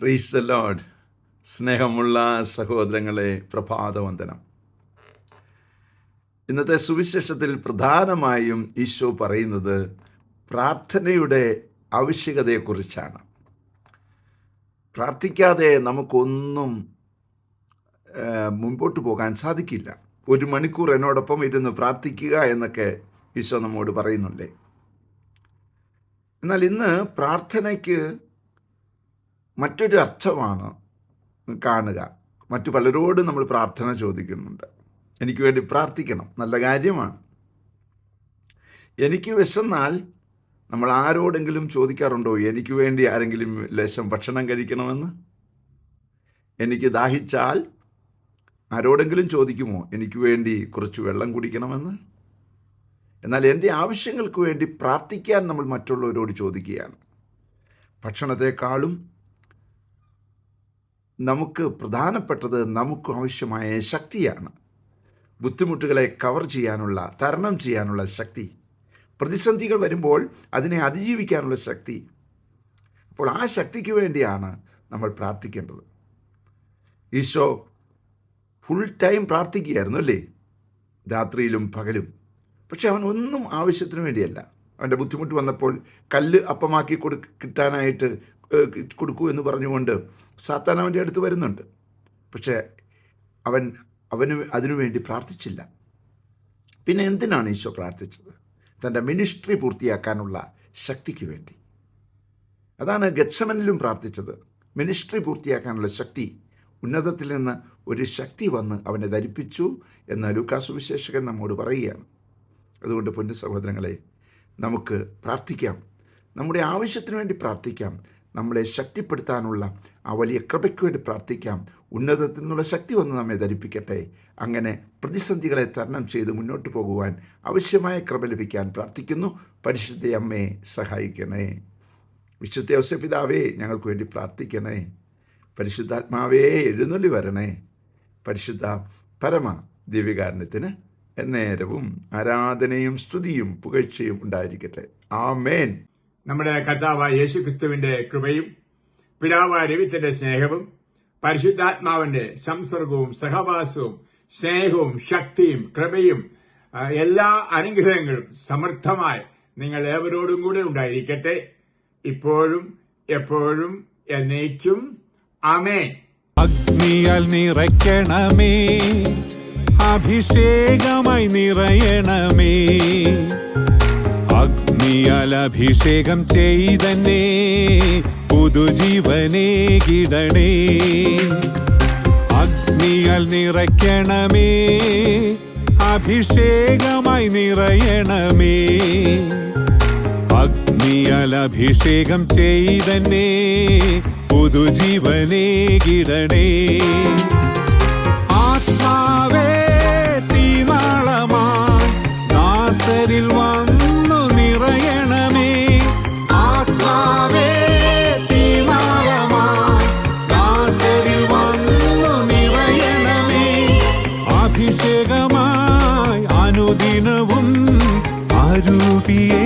Praise the Lord. സ്നേഹമുള്ള സഹോദരങ്ങളെ, പ്രഭാതവന്ദനം. ഇന്നത്തെ സുവിശേഷത്തിൽ പ്രധാനമായും ഈശോ പറയുന്നത് പ്രാർത്ഥനയുടെ ആവശ്യകതയെക്കുറിച്ചാണ്. പ്രാർത്ഥിക്കാതെ നമുക്കൊന്നും മുൻപോട്ട് പോകാൻ സാധിക്കില്ല. 1 മണിക്കൂർ എന്നോടൊപ്പം ഇരുന്ന് പ്രാർത്ഥിക്കുക എന്നൊക്കെ ഈശോ നമ്മോട് പറയുന്നുണ്ടേ. എന്നാൽ ഇന്ന് പ്രാർത്ഥനയ്ക്ക് മറ്റൊരു അർത്ഥമാണ് കാണുക. മറ്റു പലരോട് നമ്മൾ പ്രാർത്ഥന ചോദിക്കുന്നുണ്ട്. എനിക്ക് വേണ്ടി പ്രാർത്ഥിക്കണം, നല്ല കാര്യമാണ്. എനിക്ക് വിശന്നാൽ നമ്മൾ ആരോടെങ്കിലും ചോദിക്കാറുണ്ടോ, എനിക്ക് വേണ്ടി ആരെങ്കിലും ലേശം ഭക്ഷണം കഴിക്കണമെന്ന്? എനിക്ക് ദാഹിച്ചാൽ ആരോടെങ്കിലും ചോദിക്കുമോ, എനിക്ക് വേണ്ടി കുറച്ച് വെള്ളം കുടിക്കണമെന്ന്? എന്നാൽ എൻ്റെ ആവശ്യങ്ങൾക്ക് വേണ്ടി പ്രാർത്ഥിക്കാൻ നമ്മൾ മറ്റുള്ളവരോട് ചോദിക്കുകയാണ്. ഭക്ഷണത്തെക്കാളും നമുക്ക് പ്രധാനപ്പെട്ടത് നമുക്ക് ആവശ്യമായ ശക്തിയാണ്. ബുദ്ധിമുട്ടുകളെ കവർ ചെയ്യാനുള്ള, തരണം ചെയ്യാനുള്ള ശക്തി, പ്രതിസന്ധികൾ വരുമ്പോൾ അതിനെ അതിജീവിക്കാനുള്ള ശക്തി. അപ്പോൾ ആ ശക്തിക്ക് വേണ്ടിയാണ് നമ്മൾ പ്രാർത്ഥിക്കേണ്ടത്. ഈശോ ഫുൾ ടൈം പ്രാർത്ഥിക്കുകയായിരുന്നു അല്ലേ, രാത്രിയിലും പകലും. പക്ഷെ അവൻ ഒന്നും ആവശ്യത്തിന് വേണ്ടിയല്ല. അവൻ്റെ ബുദ്ധിമുട്ട് വന്നപ്പോൾ കല്ല് അപ്പമാക്കി കിട്ടാനായിട്ട് കൊടുക്കൂ എന്ന് പറഞ്ഞുകൊണ്ട് സാത്താൻ അവൻ്റെ അടുത്ത് വരുന്നുണ്ട്. പക്ഷേ അവന് അതിനുവേണ്ടി പ്രാർത്ഥിച്ചില്ല. പിന്നെ എന്തിനാണ് ഈശോ പ്രാർത്ഥിച്ചത്? തൻ്റെ മിനിസ്ട്രി പൂർത്തിയാക്കാനുള്ള ശക്തിക്ക് വേണ്ടി. അതാണ് ഗെത്സമനിലും പ്രാർത്ഥിച്ചത്. മിനിസ്ട്രി പൂർത്തിയാക്കാനുള്ള ശക്തി. ഉന്നതത്തിൽ നിന്ന് ഒരു ശക്തി വന്ന് അവനെ ധരിപ്പിച്ചു എന്ന് ലൂക്കാ സുവിശേഷകൻ നമ്മോട് പറയുകയാണ്. അതുകൊണ്ട് പൊന്നു സഹോദരങ്ങളെ, നമുക്ക് പ്രാർത്ഥിക്കാം. നമ്മുടെ ആവശ്യത്തിന് വേണ്ടി പ്രാർത്ഥിക്കാം. നമ്മളെ ശക്തിപ്പെടുത്താനുള്ള ആ വലിയ കൃപയ്ക്ക് വേണ്ടി പ്രാർത്ഥിക്കാം. ഉന്നതത്തിൽ നിന്നുള്ള ശക്തി വന്ന് നമ്മെ ധരിപ്പിക്കട്ടെ. അങ്ങനെ പ്രതിസന്ധികളെ തരണം ചെയ്ത് മുന്നോട്ട് പോകുവാൻ ആവശ്യമായ കൃപ ലഭിക്കാൻ പ്രാർത്ഥിക്കുന്നു. പരിശുദ്ധ അമ്മയെ സഹായിക്കണേ. വിശുദ്ധ ഔസേപ്പിതാവേ, ഞങ്ങൾക്ക് വേണ്ടി പ്രാർത്ഥിക്കണേ. പരിശുദ്ധാത്മാവേ, എഴുന്നള്ളി വരണേ. പരിശുദ്ധ പരമ ദിവ്യകാരുണ്യത്തിന് എന്നേരവും ആരാധനയും സ്തുതിയും പുകഴ്ചയും ഉണ്ടായിരിക്കട്ടെ. ആമേൻ. നമ്മുടെ കർത്താവായ യേശുക്രിസ്തുവിന്റെ കൃപയും പിതാവായ ദൈവത്തിന്റെ സ്നേഹവും പരിശുദ്ധാത്മാവിന്റെ സംസർഗവും സഹവാസവും സ്നേഹവും ശക്തിയും കൃപയും എല്ലാ അനുഗ്രഹങ്ങളും സമൃദ്ധമായി നിങ്ങൾ ഏവരോടും കൂടെ ഉണ്ടായിരിക്കട്ടെ, ഇപ്പോഴും എപ്പോഴും എന്നേക്കും. ആമേൻ. അഗ്നിയാൽ നിറയ്ക്കണമേ, അഭിഷേകമായി നിറയണമേ. അഗ്നിയാൽ അഭിഷേകം ചെയ്തന്നെ പുതുജീവനേ കിടണേ. അഗ്നിയാൽ നിറയ്ക്കണമേ, അഭിഷേകമായി നിറയണമേ. അഗ്നിയാൽ അഭിഷേകം ചെയ്തന്നെ പുതുജീവനേ കിടണേ. ആത്മാവേ തീനാളമായി ദാസരിൽ വന്നു നിറയണമേ. ആത്മാവേ തീനാളമായി ദാസരിൽ വന്നു നിറയണമേ. അഭിഷേകമായി അനുദിനവും അരൂപിയെ